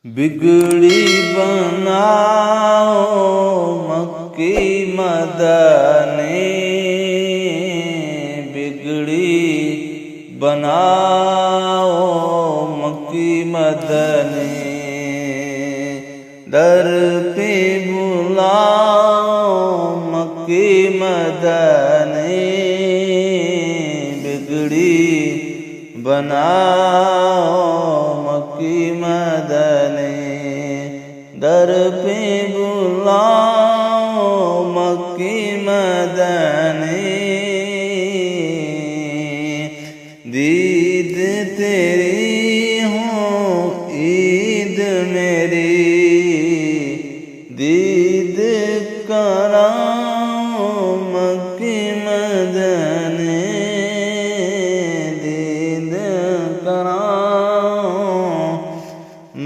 بگڑی بناؤ مکی مدنی، بگڑی بناؤ مکی مدنی، در پہ بلاؤ مکی مدنی، بگڑی بناؤ مکی مدنی، در پہ بلاؤ مکی مدنی، دید تیری ہوں عید میری، دید کراؤ مکی مدنی، دید کراؤ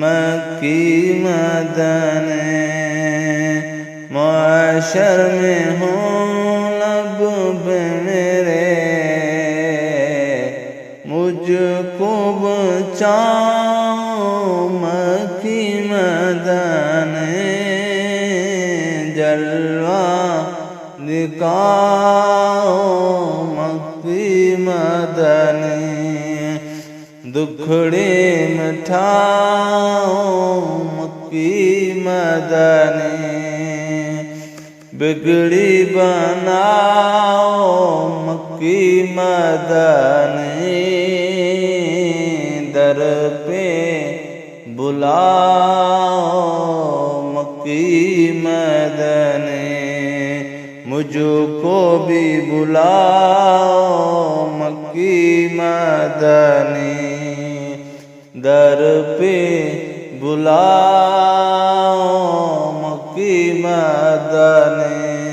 مکی مدنی، معاشر میں ہوں لب پہ میرے، مجھ کو بچاؤ مکی مدنی، جلوہ دکھاؤ مکی مدنی، دکھڑے مٹھاؤ مکی مدنی، بگڑی بناؤ مکی مدنی، در پہ بلاؤ مکی مدنی، مجھ کو بھی بلاؤ مکی مدنی، در پہ بلاؤ مکی مدنی۔